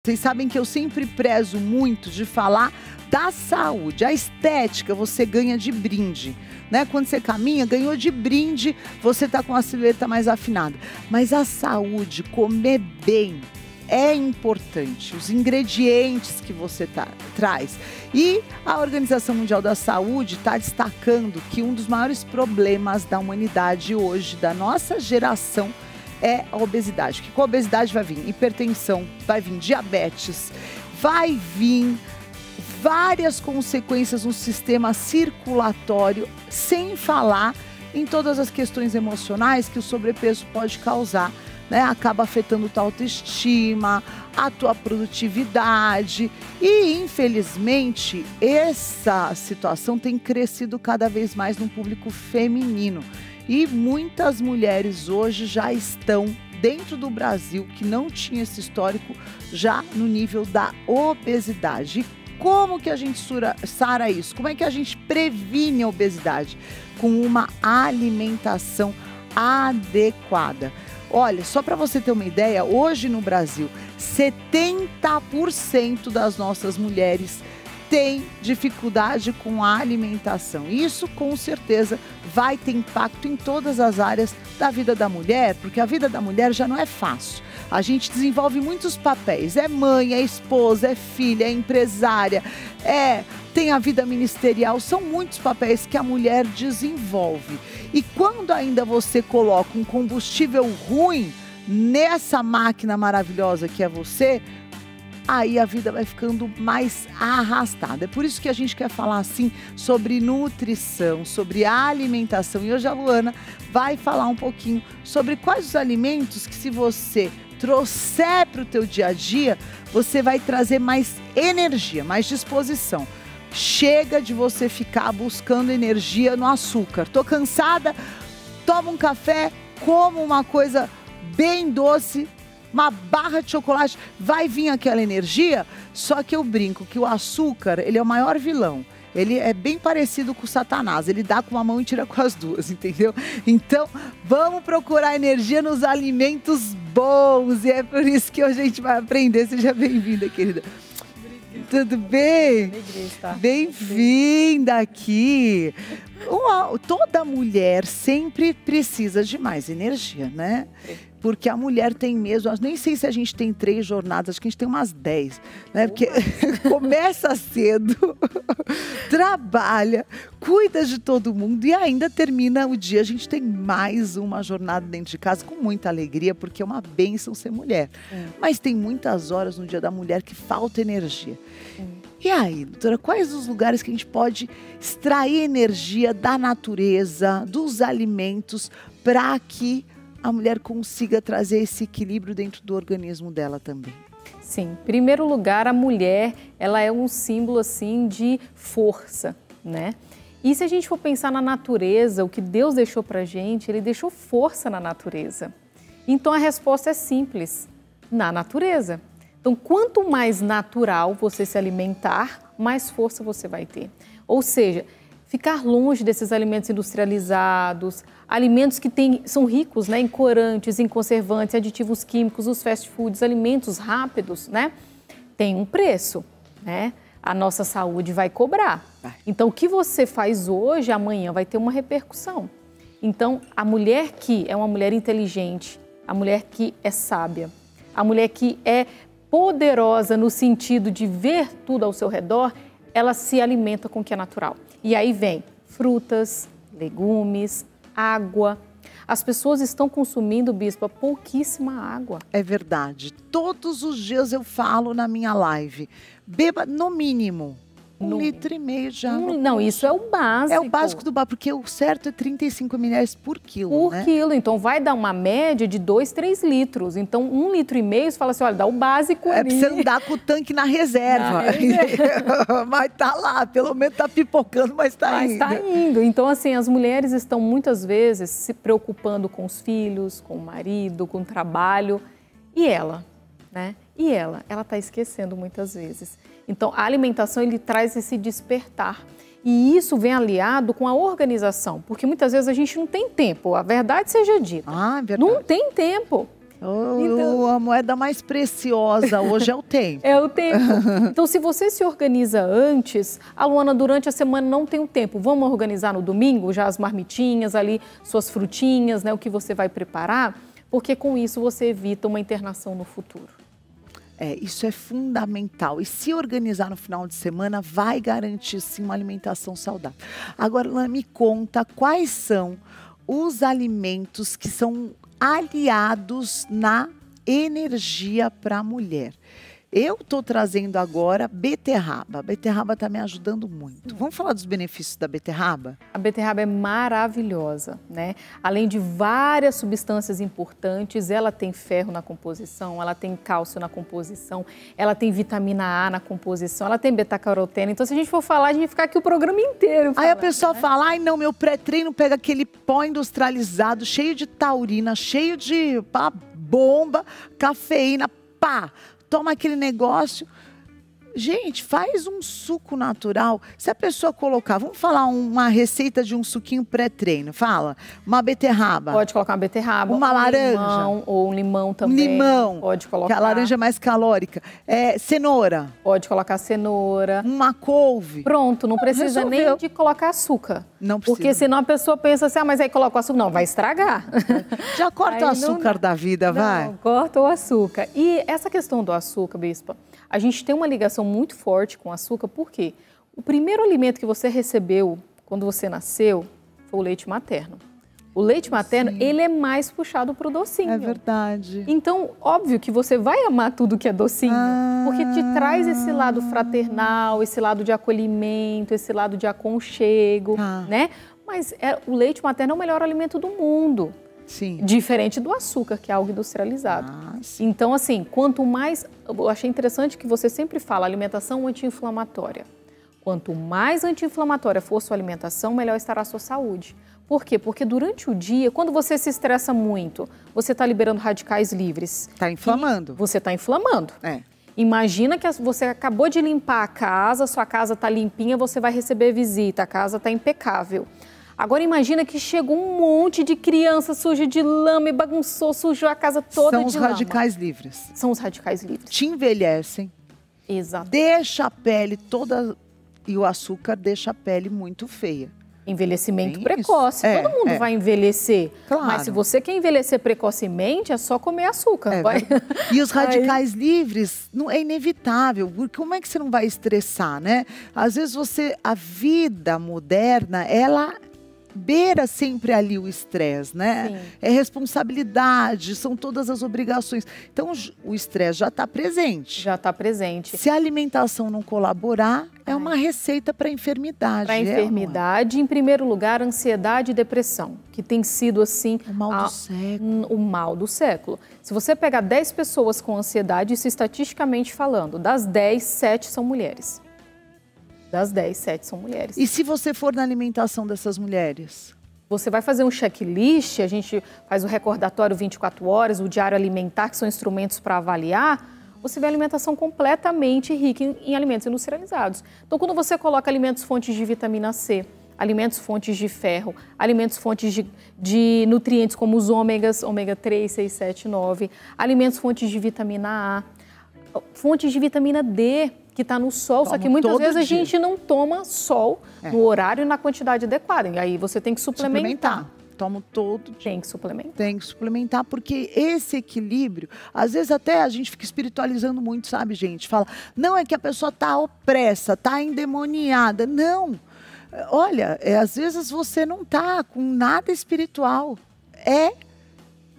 Vocês sabem que eu sempre prezo muito de falar da saúde. A estética você ganha de brinde, né? Quando você caminha, ganhou de brinde, você tá com a silhueta mais afinada. Mas a saúde, comer bem, é importante. Os ingredientes que você traz. E a Organização Mundial da Saúde está destacando que um dos maiores problemas da humanidade hoje, da nossa geração, é a obesidade. Que com a obesidade vai vir hipertensão, vai vir diabetes, vai vir várias consequências no sistema circulatório, sem falar em todas as questões emocionais que o sobrepeso pode causar, né? Acaba afetando tua autoestima, a tua produtividade e, infelizmente, essa situação tem crescido cada vez mais no público feminino. E muitas mulheres hoje já estão dentro do Brasil, que não tinha esse histórico, já no nível da obesidade. E como que a gente sara isso? Como é que a gente previne a obesidade? Com uma alimentação adequada. Olha, só para você ter uma ideia, hoje no Brasil, 70% das nossas mulheres tem dificuldade com a alimentação. Isso, com certeza, vai ter impacto em todas as áreas da vida da mulher, porque a vida da mulher já não é fácil. A gente desenvolve muitos papéis. É mãe, é esposa, é filha, é empresária, tem a vida ministerial. São muitos papéis que a mulher desenvolve. E quando ainda você coloca um combustível ruim nessa máquina maravilhosa que é você, aí a vida vai ficando mais arrastada. É por isso que a gente quer falar assim sobre nutrição, sobre alimentação. E hoje a Luana vai falar um pouquinho sobre quais os alimentos que, se você trouxer para o teu dia a dia, você vai trazer mais energia, mais disposição. Chega de você ficar buscando energia no açúcar. Tô cansada, toma um café, como uma coisa bem doce, uma barra de chocolate, vai vir aquela energia. Só que eu brinco que o açúcar, ele é o maior vilão. Ele é bem parecido com o Satanás, ele dá com uma mão e tira com as duas, entendeu? Então, vamos procurar energia nos alimentos bons, e é por isso que hoje a gente vai aprender. Seja bem-vinda, querida. Tudo bem? Bem-vinda aqui. Toda mulher sempre precisa de mais energia, né? Porque a mulher tem mesmo, nem sei se a gente tem 3 jornadas, acho que a gente tem umas 10, né? Porque começa cedo, trabalha, cuida de todo mundo e ainda termina o dia. A gente tem mais uma jornada dentro de casa com muita alegria, porque é uma bênção ser mulher. Mas tem muitas horas no dia da mulher que falta energia. E aí, doutora, quais os lugares que a gente pode extrair energia da natureza, dos alimentos, para que a mulher consiga trazer esse equilíbrio dentro do organismo dela também? Sim, em primeiro lugar, a mulher, ela é um símbolo assim de força, né? E se a gente for pensar na natureza, o que Deus deixou pra gente, Ele deixou força na natureza. Então a resposta é simples, na natureza. Então, quanto mais natural você se alimentar, mais força você vai ter. Ou seja, ficar longe desses alimentos industrializados, alimentos que são ricos, né, em corantes, em conservantes, aditivos químicos, os fast foods, alimentos rápidos, né? Tem um preço, né? A nossa saúde vai cobrar. Então, o que você faz hoje, amanhã vai ter uma repercussão. Então, a mulher que é uma mulher inteligente, a mulher que é sábia, a mulher que é poderosa no sentido de ver tudo ao seu redor, ela se alimenta com o que é natural. E aí vem frutas, legumes, água. As pessoas estão consumindo, bispa, pouquíssima água. É verdade. Todos os dias eu falo na minha live, beba no mínimo 1,5 litro de água. Não, isso é o básico. É o básico do básico, porque o certo é 35 ml por quilo, por quilo. Então vai dar uma média de 2, 3 litros. Então 1,5 litro, você fala assim, olha, dá o básico ali. É pra você andar com o tanque na reserva. Mas tá lá, pelo menos tá pipocando, mas tá indo. Mas tá indo. Então assim, as mulheres estão muitas vezes se preocupando com os filhos, com o marido, com o trabalho. E ela, né? E ela tá esquecendo muitas vezes. Então, a alimentação, ele traz esse despertar. E isso vem aliado com a organização, porque muitas vezes a gente não tem tempo, a verdade seja dita. Ah, é verdade. Não tem tempo. A moeda mais preciosa hoje é o tempo. É o tempo. Então, se você se organiza antes, a Luana, durante a semana não tem o tempo. Vamos organizar no domingo, já as marmitinhas ali, suas frutinhas, né, o que você vai preparar, porque com isso você evita uma internação no futuro. Isso é fundamental. E se organizar no final de semana vai garantir, sim, uma alimentação saudável. Agora, Luana, me conta quais são os alimentos que são aliados na energia para a mulher. Eu estou trazendo agora beterraba. A beterraba está me ajudando muito. Vamos falar dos benefícios da beterraba? A beterraba é maravilhosa, né? Além de várias substâncias importantes, ela tem ferro na composição, ela tem cálcio na composição, ela tem vitamina A na composição, ela tem beta-caroteno. Então, se a gente for falar, a gente vai ficar aqui o programa inteiro falando, aí a pessoa né? fala, ai não, meu pré-treino pega aquele pó industrializado, cheio de taurina, cheio de bomba, cafeína, pá! Toma aquele negócio. Gente, faz um suco natural. Se a pessoa colocar, vamos falar uma receita de um suquinho pré-treino. Fala, uma beterraba. Pode colocar uma beterraba. Uma laranja. Limão, ou um limão também. Limão. Pode colocar. Que a laranja é mais calórica. Cenoura. Pode colocar cenoura. Uma couve. Pronto, não precisa nem de colocar açúcar. Não precisa. Porque senão a pessoa pensa assim, mas aí coloca o açúcar. Não, vai estragar. Já corta o açúcar da vida, vai. Não, corta o açúcar. E essa questão do açúcar, Bispa, a gente tem uma ligação muito forte com o açúcar, porque o primeiro alimento que você recebeu quando você nasceu foi o leite materno. O leite materno, ele é mais puxado para o docinho. É verdade. Então, óbvio que você vai amar tudo que é docinho, porque te traz esse lado fraternal, esse lado de acolhimento, esse lado de aconchego, né? Mas o leite materno é o melhor alimento do mundo. Sim. Diferente do açúcar, que é algo industrializado. Então, assim, quanto mais... Eu achei interessante que você sempre fala alimentação anti-inflamatória. Quanto mais anti-inflamatória for sua alimentação, melhor estará a sua saúde. Por quê? Porque durante o dia, quando você se estressa muito, você está liberando radicais livres. Está inflamando. Você está inflamando. Imagina que você acabou de limpar a casa, sua casa está limpinha, você vai receber visita, a casa está impecável. Agora imagina que chegou um monte de criança suja de lama e bagunçou, sujou a casa toda de lama. São os radicais livres. São os radicais livres. Te envelhecem. Exato. Deixa a pele toda... E o açúcar deixa a pele muito feia. Envelhecimento precoce. Todo mundo vai envelhecer. Claro. Mas se você quer envelhecer precocemente, é só comer açúcar. E os radicais livres, não é inevitável. Porque como é que você não vai estressar, né? Às vezes a vida moderna, ela... beira sempre ali o estresse, né? Sim. É responsabilidade, são todas as obrigações. Então, o estresse já está presente. Já está presente. Se a alimentação não colaborar, é uma receita para enfermidade. Para enfermidade, em primeiro lugar, ansiedade e depressão, que tem sido, assim... o mal do século. O mal do século. Se você pegar 10 pessoas com ansiedade, isso estatisticamente falando, das 10, 7 são mulheres. Das 10, 7 são mulheres. E se você for na alimentação dessas mulheres? Você vai fazer um checklist, a gente faz o recordatório 24 horas, o diário alimentar, que são instrumentos para avaliar. Você vê a alimentação completamente rica em alimentos industrializados. Então, quando você coloca alimentos fontes de vitamina C, alimentos fontes de ferro, alimentos fontes de nutrientes como os ômegas, ômega 3, 6, 7, 9, alimentos fontes de vitamina A, fontes de vitamina D, que está no sol, só que muitas vezes a gente não toma sol no horário e na quantidade adequada. E aí você tem que suplementar. Tomo todo dia. Tem que suplementar. Tem que suplementar, porque esse equilíbrio, às vezes até a gente fica espiritualizando muito, sabe, gente? Fala, não é que a pessoa está opressa, está endemoniada. Não. Olha, às vezes você não está com nada espiritual. É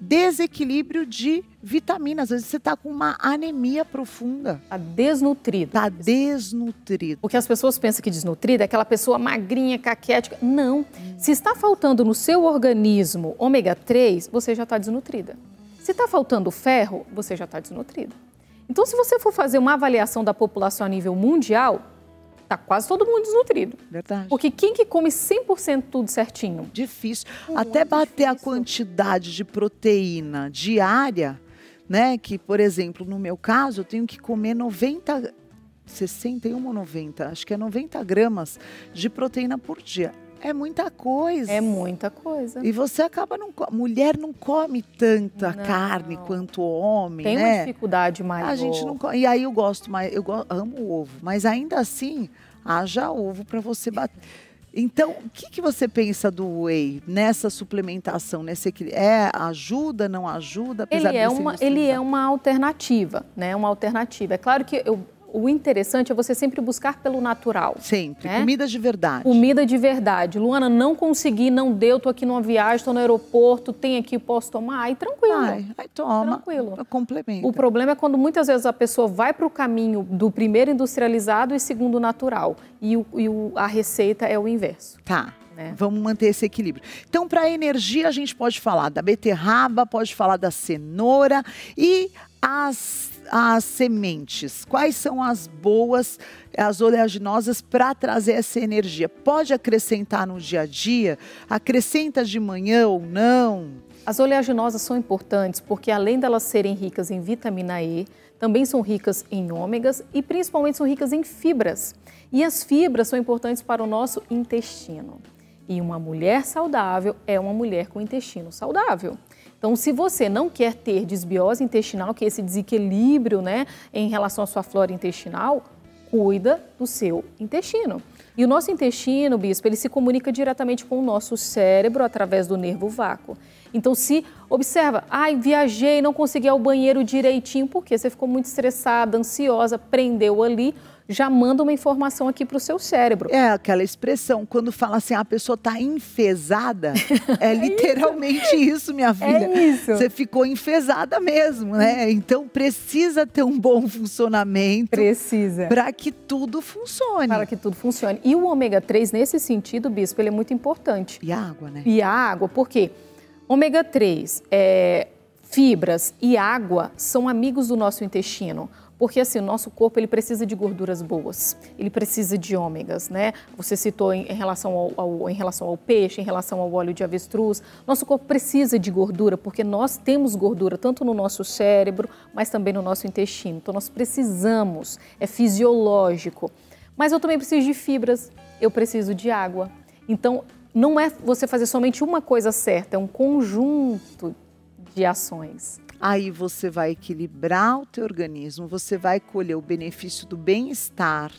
desequilíbrio de vitaminas. Às vezes você está com uma anemia profunda. Está desnutrido. Está desnutrido. Porque as pessoas pensam que desnutrida é aquela pessoa magrinha, caquética. Não. Se está faltando no seu organismo ômega 3, você já está desnutrida. Se está faltando ferro, você já está desnutrida. Então, se você for fazer uma avaliação da população a nível mundial, está quase todo mundo desnutrido. Verdade. Porque quem que come 100% tudo certinho? Difícil. Até bater a quantidade de proteína diária, né? Que, por exemplo, no meu caso, eu tenho que comer 61 ou 90, acho que é 90 gramas de proteína por dia. É muita coisa. É muita coisa. E você acaba não... Mulher não come tanta carne quanto homem, Tem uma dificuldade maior. A gente não come. E aí eu gosto mais, amo o ovo, mas ainda assim, haja ovo para você bater. Então, o que você pensa do whey nessa suplementação, nesse equilíbrio? Ajuda, não ajuda? Ele é uma alternativa, né? Uma alternativa. É claro que o interessante é você sempre buscar pelo natural. Sempre. Né? Comida de verdade. Comida de verdade. Luana, não consegui, não deu, tô aqui numa viagem, estou no aeroporto, tem aqui, posso tomar? Aí tranquilo. Aí toma. Tranquilo. Complementa. O problema é quando muitas vezes a pessoa vai para o caminho do primeiro industrializado e segundo natural. E a receita é o inverso. Tá. Vamos manter esse equilíbrio. Então, para energia, a gente pode falar da beterraba, pode falar da cenoura e as sementes. Quais são as boas, as oleaginosas para trazer essa energia? Pode acrescentar no dia a dia? Acrescenta de manhã ou não? As oleaginosas são importantes porque, além delas serem ricas em vitamina E, também são ricas em ômegas e principalmente são ricas em fibras. E as fibras são importantes para o nosso intestino. E uma mulher saudável é uma mulher com intestino saudável. Então, se você não quer ter desbiose intestinal, que é esse desequilíbrio, né, em relação à sua flora intestinal, cuida do seu intestino. E o nosso intestino, bispo, ele se comunica diretamente com o nosso cérebro através do nervo vago. Então, se observa, viajei, não consegui ir ao banheiro direitinho, porque você ficou muito estressada, ansiosa, prendeu ali, já manda uma informação aqui para o seu cérebro. É aquela expressão, quando fala assim, a pessoa está enfesada, é literalmente isso, minha filha. É isso. Você ficou enfesada mesmo, né? Então, precisa ter um bom funcionamento. Precisa. Para que tudo funcione. Para que tudo funcione. E o ômega 3, nesse sentido, bispo, ele é muito importante. E a água, né? E a água, por quê? Ômega 3, fibras e água são amigos do nosso intestino. Porque assim, o nosso corpo ele precisa de gorduras boas, ele precisa de ômegas, né? Você citou em relação ao peixe, em relação ao óleo de avestruz. Nosso corpo precisa de gordura, porque nós temos gordura tanto no nosso cérebro, mas também no nosso intestino. Então nós precisamos, é fisiológico. Mas eu também preciso de fibras, eu preciso de água. Então não é você fazer somente uma coisa certa, é um conjunto de ações. Aí você vai equilibrar o teu organismo, você vai colher o benefício do bem-estar,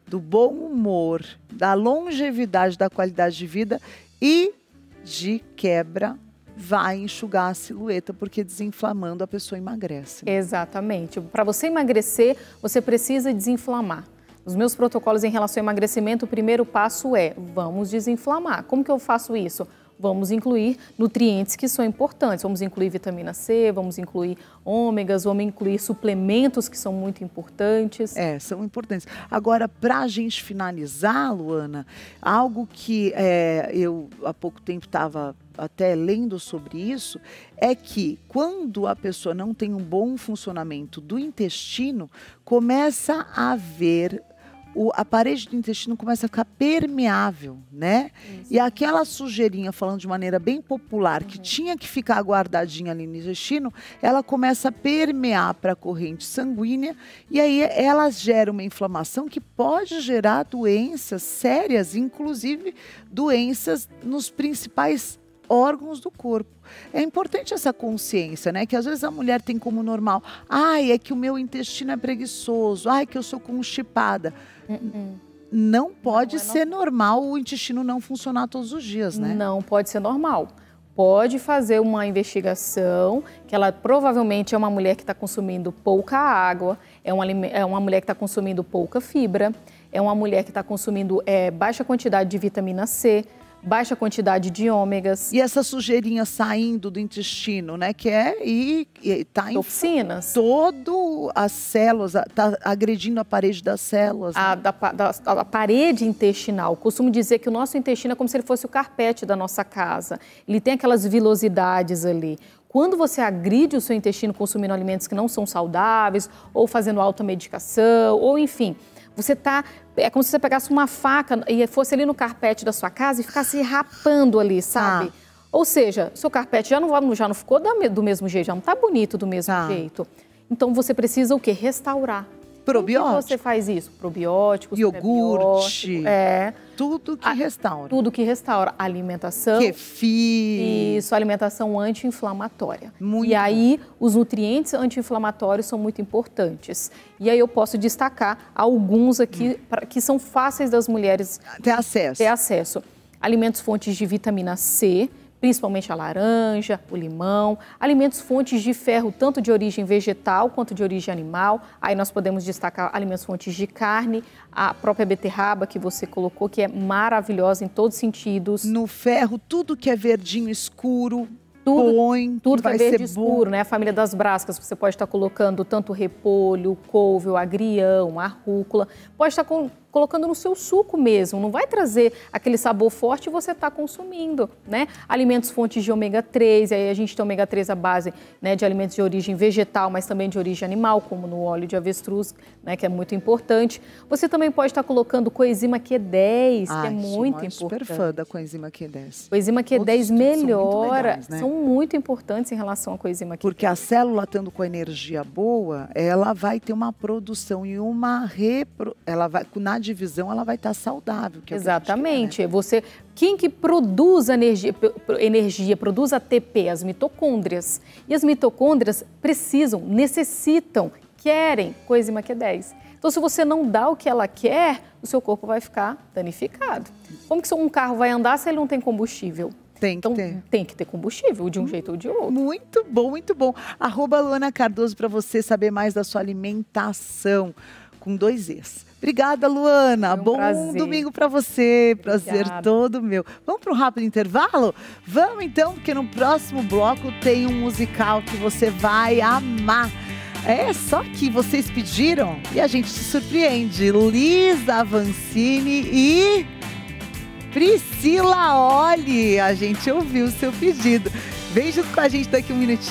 do bom humor, da longevidade, da qualidade de vida e, de quebra, vai enxugar a silhueta, porque desinflamando a pessoa emagrece. Exatamente. Para você emagrecer, você precisa desinflamar. Os meus protocolos em relação ao emagrecimento, o primeiro passo é, vamos desinflamar. Como que eu faço isso? Vamos incluir nutrientes que são importantes, vamos incluir vitamina C, vamos incluir ômegas, vamos incluir suplementos que são muito importantes. São importantes. Agora, para a gente finalizar, Luana, algo que eu há pouco tempo estava até lendo sobre isso, é que quando a pessoa não tem um bom funcionamento do intestino, começa a haver... a parede do intestino começa a ficar permeável, né? Isso. E aquela sujeirinha, falando de maneira bem popular, que tinha que ficar guardadinha ali no intestino, ela começa a permear para a corrente sanguínea e aí ela gera uma inflamação que pode gerar doenças sérias, inclusive doenças nos principais órgãos do corpo. É importante essa consciência, né? Que às vezes a mulher tem como normal, é que o meu intestino é preguiçoso, que eu sou constipada. Não pode ser normal o intestino não funcionar todos os dias, né? Não pode ser normal. Pode fazer uma investigação, que ela provavelmente é uma mulher que está consumindo pouca água, é uma mulher que está consumindo pouca fibra, é uma mulher que está consumindo baixa quantidade de vitamina C, baixa quantidade de ômegas. E essa sujeirinha saindo do intestino, né? Que tá em toxinas. Todo as células, tá agredindo a parede das células. Né? A parede intestinal. Costumo dizer que o nosso intestino é como se ele fosse o carpete da nossa casa. Ele tem aquelas vilosidades ali. Quando você agride o seu intestino consumindo alimentos que não são saudáveis, ou fazendo automedicação, ou enfim... É como se você pegasse uma faca e fosse ali no carpete da sua casa e ficasse rapando ali, sabe? Ou seja, seu carpete já não ficou do mesmo jeito, já não está bonito do mesmo jeito. Então, você precisa o quê? Restaurar. Probiótico. Como que você faz isso? Probióticos, iogurte. prebióticos, Tudo que restaura. Tudo que restaura. Alimentação. Kefir. Isso, alimentação anti-inflamatória. Muito E aí, os nutrientes anti-inflamatórios são muito importantes. E aí eu posso destacar alguns aqui que são fáceis das mulheres ter acesso. Alimentos fontes de vitamina C, principalmente a laranja, o limão, alimentos fontes de ferro, tanto de origem vegetal quanto de origem animal. Aí nós podemos destacar alimentos fontes de carne, a própria beterraba que você colocou, que é maravilhosa em todos os sentidos. No ferro, tudo que é verdinho escuro, tudo que é verde ser escuro, bom. né? A família das brascas, você pode estar colocando tanto repolho, couve, o agrião, a rúcula. Pode estar colocando no seu suco mesmo, não vai trazer aquele sabor forte e você está consumindo, né? Alimentos fontes de ômega 3, aí a gente tem ômega 3 à base, né, de alimentos de origem vegetal, mas também de origem animal, como no óleo de avestruz, né, que é muito importante. Você também pode estar colocando coenzima Q10, que é muito importante. Super fã da coenzima Q10. Coenzima Q10 melhora, né? São muito importantes em relação à coenzima Q10. Porque a célula, estando com energia boa, ela vai ter uma produção e ela vai, na divisão, ela vai estar saudável. Que é exatamente. Quer, né? Quem que produz energia, produz ATP? As mitocôndrias. E as mitocôndrias necessitam, querem coenzima Q10. Então, se você não dá o que ela quer, o seu corpo vai ficar danificado. Como que um carro vai andar se ele não tem combustível? Então, tem que ter combustível, de um jeito ou de outro. Muito bom, muito bom. @Luana Cardoso para você saber mais da sua alimentação, com 2 Es. Obrigada, Luana. Bom domingo para você. Prazer todo meu. Vamos para um rápido intervalo? Vamos então, porque no próximo bloco tem um musical que você vai amar. É só que vocês pediram e a gente se surpreende. Lisa Avancini e Priscila Olli. A gente ouviu o seu pedido. Vem junto com a gente daqui um minutinho.